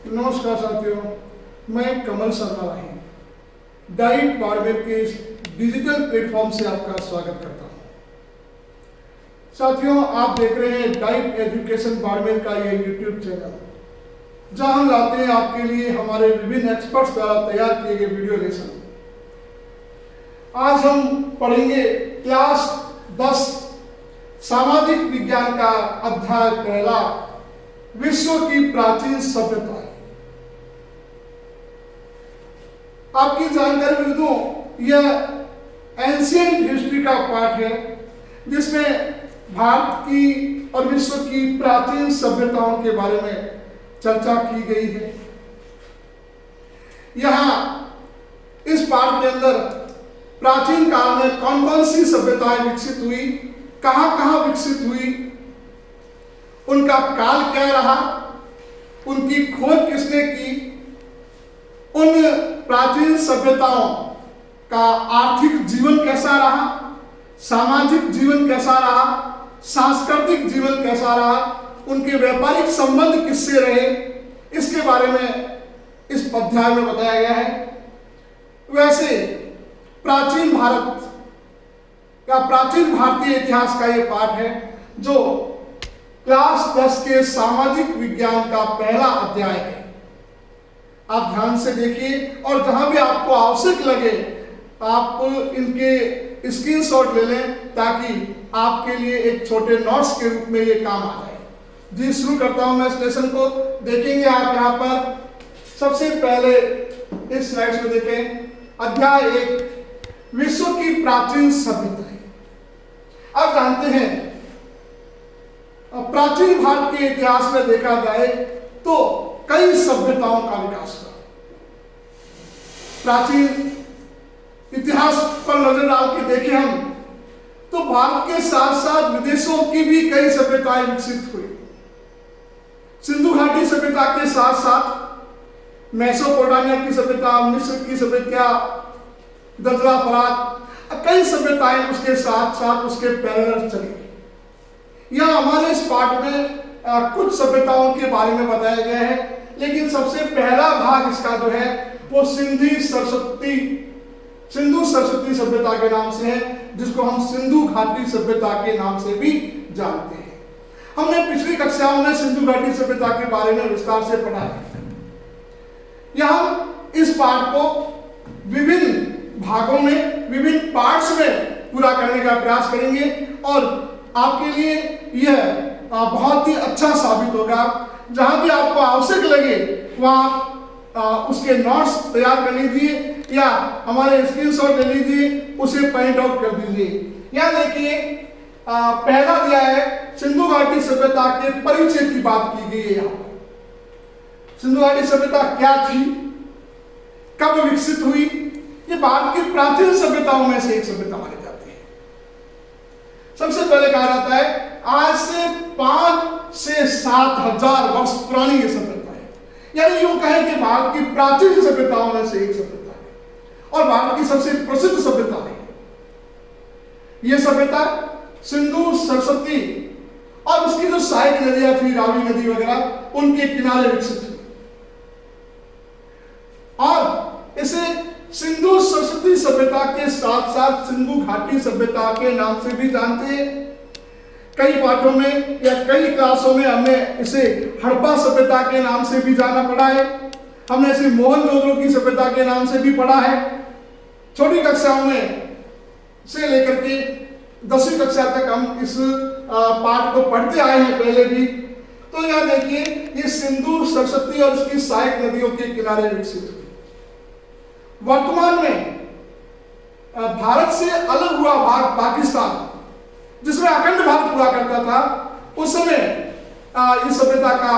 नमस्कार साथियों, मैं कमल शर्मा राही डाइट बाड़मेर के इस डिजिटल प्लेटफॉर्म से आपका स्वागत करता हूं। साथियों, आप देख रहे हैं डाइट एजुकेशन बाड़मेर का ये यूट्यूब चैनल, जहां हम लाते हैं आपके लिए हमारे विभिन्न एक्सपर्ट्स द्वारा तैयार किए गए वीडियो लेसन। आज हम पढ़ेंगे क्लास 10 सामाजिक विज्ञान का अध्याय पहला, विश्व की प्राचीन सभ्यताएं। आपकी जानकारी में दूं, यह एंशिएंट हिस्ट्री का पाठ है जिसमें भारत की और विश्व की प्राचीन सभ्यताओं के बारे में चर्चा की गई है। यहां इस पाठ के अंदर प्राचीन काल में कौन कौन सी सभ्यताएं विकसित हुई, कहां कहां विकसित हुई, उनका काल क्या रहा, उनकी खोज किसने की, उन प्राचीन सभ्यताओं का आर्थिक जीवन कैसा रहा, सामाजिक जीवन कैसा रहा, सांस्कृतिक जीवन कैसा रहा, उनके व्यापारिक संबंध किससे रहे, इसके बारे में इस अध्याय में बताया गया है। वैसे प्राचीन भारत या प्राचीन भारतीय इतिहास का यह पाठ है जो क्लास 10 के सामाजिक विज्ञान का पहला अध्याय है। आप ध्यान से देखिए और जहां भी आपको आवश्यक लगे आप इनके स्क्रीनशॉट ले लें ताकि आपके लिए एक छोटे नोट्स के रूप में ये काम आ जाए। जी, शुरू करता हूं मैं इस लेसन को। देखेंगे आप यहां पर सबसे पहले इस स्लाइड में देखें अध्याय 1, विश्व की प्राचीन सभ्यताएं। आप जानते हैं प्राचीन भारत के इतिहास में देखा जाए तो कई सभ्यताओं का विकास हुआ। प्राचीन इतिहास पर नजर डाल के देखें हम तो भारत के साथ साथ विदेशों की भी कई सभ्यताएं विकसित हुई। सिंधु घाटी सभ्यता के साथ साथ मेसोपोटामिया की सभ्यता, मिस्र की सभ्यता, दजला फरात, कई सभ्यताएं उसके साथ साथ उसके पैरेलल चली। यह हमारे इस पाठ में कुछ सभ्यताओं के बारे में बताया गया है, लेकिन सबसे पहला भाग इसका जो है वो सिंधु सरस्वती सभ्यता के नाम से है, जिसको हम सिंधु घाटी सभ्यता के नाम से भी जानते हैं। हमने पिछली कक्षाओं में सिंधु घाटी सभ्यता के बारे में विस्तार से पढ़ा है। यहां इस पाठ को विभिन्न भागों में, विभिन्न पार्ट्स में पूरा करने का प्रयास करेंगे और आपके लिए यह बहुत ही अच्छा साबित होगा। जहां भी आपको आवश्यक लगे वहां उसके नोट्स तैयार कर लीजिए या हमारे स्क्रीनशॉट ले लीजिए, उसे प्रिंट आउट कर दीजिए। यहां देखिए पहला दिया है सिंधु घाटी सभ्यता के परिचय की बात की गई है। यहां सिंधु घाटी सभ्यता क्या थी, कब विकसित हुई, ये भारत की प्राचीन सभ्यताओं में से एक सभ्यता मानी जाती है। सबसे पहले कहा जाता है आज से 5 से 7 हजार वर्ष पुरानी ये सभ्यता है, यानी यूं कहें कि भारत की प्राचीन सभ्यताओं में से एक सभ्यता है और भारत की सबसे प्रसिद्ध सभ्यता है। यह सभ्यता सिंधु सरस्वती और उसकी जो सहायक नदियां थी, रावी नदी वगैरह, उनके किनारे विकसित हुई और इसे सिंधु सरस्वती सभ्यता के साथ साथ सिंधु घाटी सभ्यता के नाम से भी जानते हैं। कई पाठों में या कई क्लासों में हमने इसे हड़प्पा सभ्यता के नाम से भी जाना पड़ा है, हमने इसे मोहनजोदड़ो की सभ्यता के नाम से भी पढ़ा है। छोटी कक्षाओं में से लेकर के 10वीं कक्षा तक हम इस पाठ को पढ़ते आए हैं पहले भी। तो यहां देखिए ये सिंधु सरस्वती और उसकी सहायक नदियों के किनारे विकसित हुई। वर्तमान में भारत से अलग हुआ भाग पाकिस्तान, जिसमें अखंड भारत हुआ करता था, उस समय इस सभ्यता का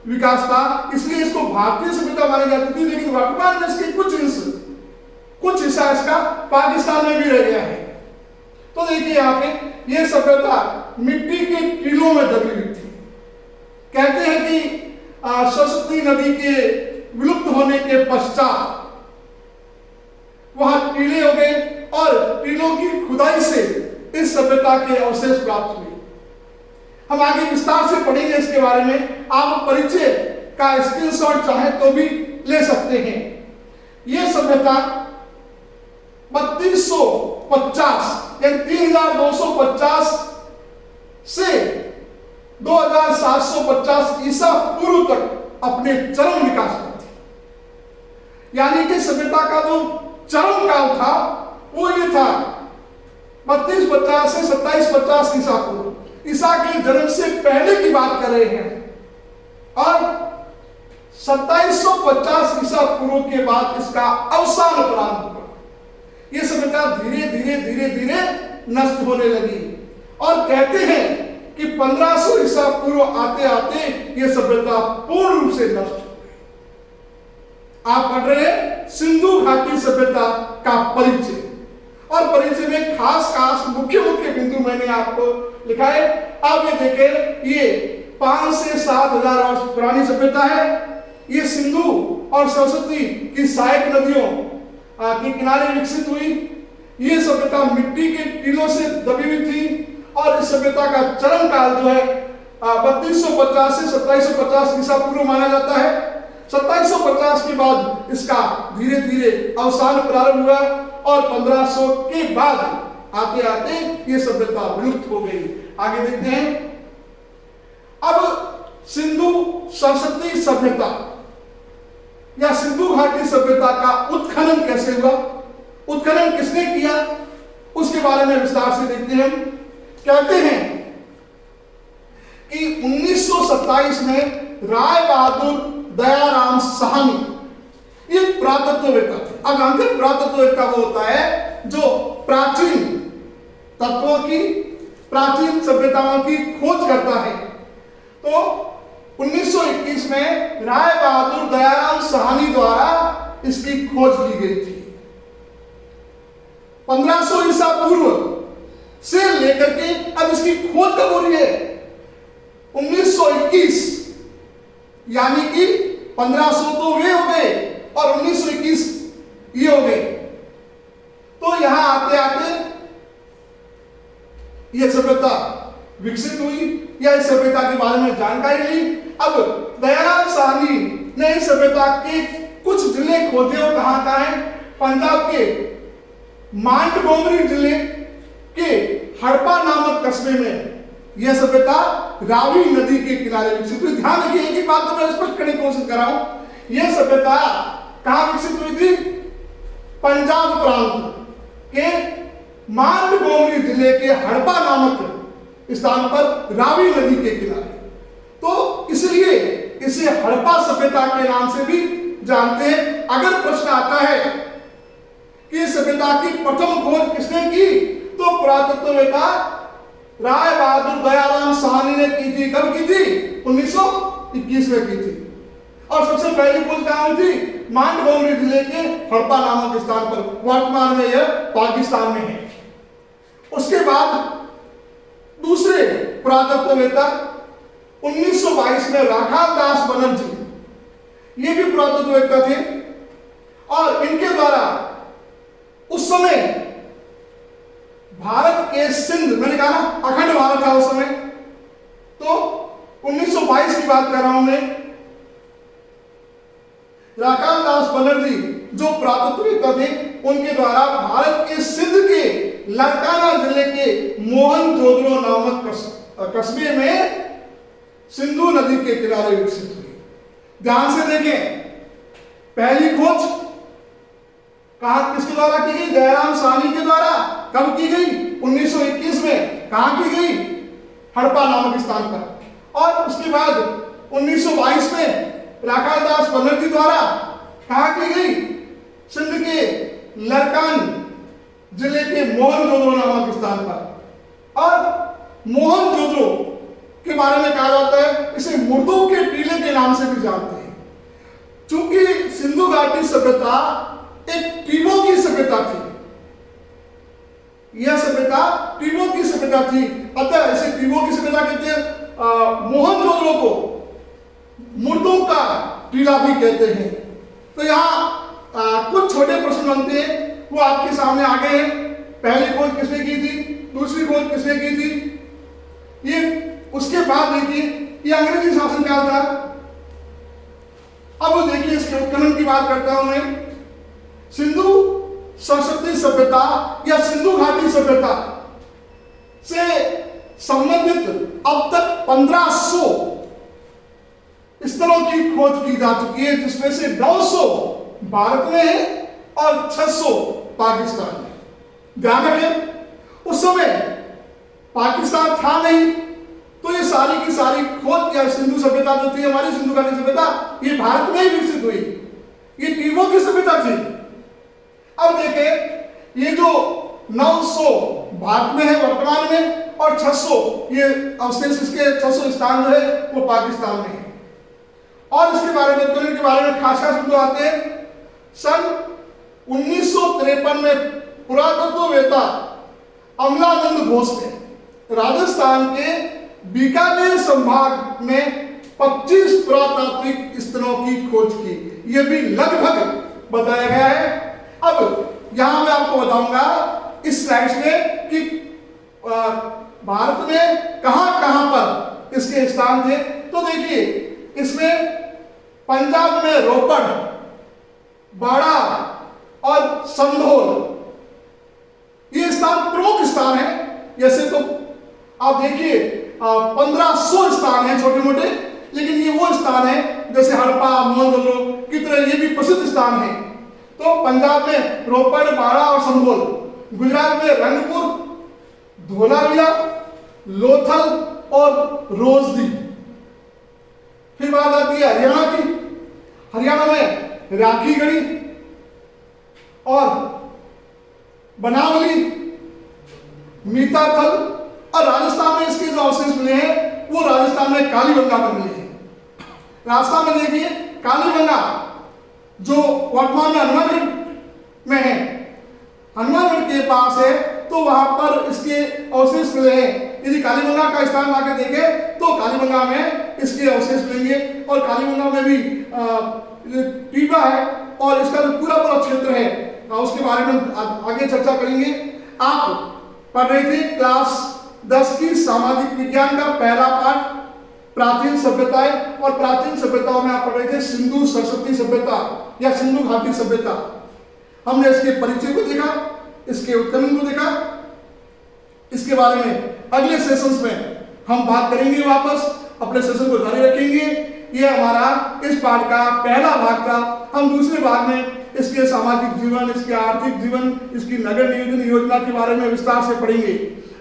विकास था, इसलिए इसको भारतीय सभ्यता मानी जाती थी। लेकिन वर्तमान में इसके कुछ हिस्सा इसका पाकिस्तान में भी रह गया है। तो देखिए यहाँ पे ये सभ्यता मिट्टी के टीलों में दबी हुई थी। कहते हैं कि सरस्वती नदी के विलुप्त होने के पश्चात वहां टीले हो गए और टीलों की खुदाई से इस सभ्यता के अवशेष प्राप्त हुए। हम आगे विस्तार से पढ़ेंगे इसके बारे में। आप परिचय का स्क्रीनशॉट चाहे तो भी ले सकते हैं। यह सभ्यता 3250 यानी 3250 से 2750 ईसा पूर्व तक अपने चरम विकास में थी। यानी कि सभ्यता का जो चरम काल था वो ये था 3250 से 2750 ईसा पूर्व। ईसा के जन्म से पहले की बात कर रहे हैं और 2750 ईसा पूर्व के बाद इसका अवसान प्रारंभ हुआ। यह सभ्यता धीरे धीरे धीरे धीरे नष्ट होने लगी और कहते हैं कि 1500 ईसा पूर्व आते आते यह सभ्यता पूर्ण रूप से नष्ट हो गई। आप पढ़ रहे हैं सिंधु घाटी सभ्यता का परिचय, और परिचय में खास खास मुख्य बिंदु मैंने आपको लिखा है। आप ये देखें, ये 5 से 7,000 वर्ष पुरानी सभ्यता है। ये सिंधु और सरस्वती की सहायक नदियों के किनारे विकसित हुई। ये सभ्यता मिट्टी के टीलों से दबी हुई थी और इस सभ्यता का चरम काल जो है 3250 से 2750 ईसा पूर्व माना जाता है। 2750 के बाद इसका धीरे धीरे अवसान प्रारंभ हुआ और 1500 के बाद आते आते ये सभ्यता विलुप्त हो गई। आगे देखते हैं। अब सिंधु सरस्वती सभ्यता या सिंधु घाटी सभ्यता का उत्खनन कैसे हुआ, उत्खनन किसने किया, उसके बारे में विस्तार से देखते हैं। कहते हैं कि 1927 में राय बहादुर दयाराम साहनी ये पुरातत्ववेत्ता थे। अब जानते हैं पुरातत्ववेत्ता वो होता है जो प्राचीन तत्वों की, प्राचीन सभ्यताओं की खोज करता है। तो 1921 में राय बहादुर दयाराम साहनी द्वारा इसकी खोज की गई थी। 1500 ईसा पूर्व से लेकर के अब इसकी खोज कब हो रही है, 1921, यानी कि 1500 तो वे हो गए और 1921 ये हो गए। तो यहां आते आते यह सभ्यता विकसित हुई या इस सभ्यता के बारे में जानकारी ली। अब दयाराम साहनी ने इस सभ्यता के कुछ जिले खोजे और कहां है, पंजाब के मांडगोमरी जिले के हड़प्पा नामक कस्बे में यह सभ्यता रावी नदी के किनारे विकसित हुई। ध्यान रखिए, एक ही बात तो मैं स्पष्ट करने की कोशिश कर रहा हूं। यह सभ्यता कहां विकसित हुई थी, पंजाब प्रांत के मांडगोमरी जिले के हड़प्पा नामक स्थान पर रावी नदी के किनारे। तो इसलिए इसे हड़प्पा सभ्यता के नाम से भी जानते हैं। अगर प्रश्न आता है कि सभ्यता की प्रथम खोज किसने की, तो पुरातत्ववेत्ता राय बहादुर दयाराम साहनी ने की थी। कब की थी, 1921 में की थी। और सबसे पहली खोज कहां हुई थी, मांडगोमरी जिले के हड़प्पा नामक स्थान पर, वर्तमान में यह पाकिस्तान में है। उसके बाद दूसरे पुरातत्ववेत्ता 1922 में राखाल दास बनर्जी, ये भी पुरातत्ववेत्ता थे और इनके द्वारा उस समय भारत के सिंध, मैंने कहा ना अखंड भारत था उस समय, तो 1922 की बात कर रहा हूं मैं। राखाल दास बनर्जी जो पुरातत्ववेत्ता थे, उनके द्वारा भारत के सिंध के लड़काना जिले के मोहनजोदड़ो नामक कस्बे में सिंधु नदी के किनारे विकसित हुई। ध्यान से देखें, पहली खोज कहां किसके द्वारा की गई, दयाराम साहनी के द्वारा। कब की गई, 1921 में। कहां की गई, हड़प्पा नामक स्थान पर। और उसके बाद 1922 में राखाल दास बनर्जी द्वारा कहां की गई, सिंध के लड़कान जिले के मोहनजोदड़ो नामक स्थान पर। और मोहनजोदड़ो के बारे में कहा जाता है, इसे मुर्दों के टीले के नाम से भी जानते हैं। चूंकि सिंधु घाटी सभ्यता एक टीलों की सभ्यता थी, यह सभ्यता टीलों की सभ्यता थी, अतः इसे टीलों की सभ्यता कहते हैं। मोहनजोदड़ो को मुर्दों का टीला भी कहते हैं। तो यहाँ कुछ छोटे प्रश्न बनते हैं, वो आपके सामने आ गए हैं। पहली खोज किसने की थी, दूसरी खोज किसने की थी, ये उसके बाद देखिए, ये अंग्रेजी शासनकाल था। अब देखिए इसके उत्खनन की बात करता हूं मैं। सिंधु सरस्वती सभ्यता या सिंधु घाटी सभ्यता से संबंधित अब तक 1500 स्थलों की खोज की जा चुकी है, जिसमें से 900 भारत में है और 600 पाकिस्तान में। ध्यान रखें उस समय पाकिस्तान था नहीं, तो ये सारी की सारी खोज या सिंधु सभ्यता जो थी, हमारी सिंधु घाटी सभ्यता, ये भारत में ही विकसित हुई। ये टीमों की सभ्यता थी। अब देखें ये जो 900 भारत में है वर्तमान में और 600 ये अवशेष, इसके 600 स्थान जो है वो पाकिस्तान में है। और इसके बारे में, उत्खनन के बारे में खास शब्द आते हैं। सन 1953 में पुरातत्ववेत्ता अमलानंद घोष ने राजस्थान के बीकानेर संभाग में 25 पुरातात्विक स्थलों की खोज की। यह भी लगभग बताया गया है। अब यहां मैं आपको बताऊंगा इस स्लाइड में कि भारत में कहां कहां पर इसके स्थान थे। तो देखिए इसमें पंजाब में रोपड़, बाड़ा और संधोल ये स्थान प्रमुख स्थान है। जैसे तो आप देखिए 1500 स्थान हैं छोटे मोटे, लेकिन ये वो स्थान है जैसे हड़प्पा, मोहनजोदड़ो की तरह ये भी प्रसिद्ध स्थान है। तो पंजाब में रोपड़, बाड़ा और संधोल, गुजरात में रंगपुर, धोलाविया, लोथल और रोजदी। फिर बात आती है हरियाणा की। हरियाणा में राखीगढ़ी और बनावली, मीताथल, और राजस्थान में इसके जो अवशेष मिले हैं वो राजस्थान में कालीबंगा पर मिले हैं। राजस्थान में देखिए कालीबंगा जो वर्तमान में हनुमानगढ़ में है, हनुमानगढ़ के पास है, तो वहां पर इसके अवशेष मिले हैं। यदि कालीबंगा का स्थान आकर देखें तो कालीबंगा में इसके अवशेष मिलेंगे। और कालीबंगा में भी टीबा है और इसका जो पूरा क्षेत्र है उसके बारे में आगे चर्चा करेंगे। आप पढ़ रहे थे क्लास 10 की सामाजिक विज्ञान का पहला पाठ प्राचीन सभ्यताएं, और प्राचीन सभ्यताओं में आप पढ़ रहे थे सिंधु सरस्वती सभ्यता या सिंधु घाटी सभ्यता। हमने इसके परिचय को देखा, इसके उत्खनन को देखा। इसके बारे में अगले सेशंस में हम बात करेंगे, वापस अपने सेशन को जारी रखेंगे। यह हमारा इस पाठ का पहला भाग था। हम दूसरे भाग में इसके सामाजिक जीवन, इसके आर्थिक जीवन, इसकी नगर नियोजन योजना के बारे में विस्तार से पढ़ेंगे।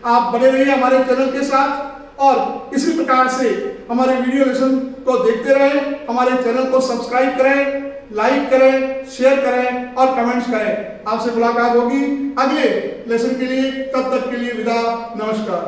आप बने रहिए हमारे चैनल के साथ और इसी प्रकार से हमारे वीडियो लेसन को देखते रहें। हमारे चैनल को सब्सक्राइब करें, लाइक करें, शेयर करें और कमेंट्स करें। आपसे मुलाकात होगी अगले लेसन के लिए। तब तक के लिए विदा, नमस्कार।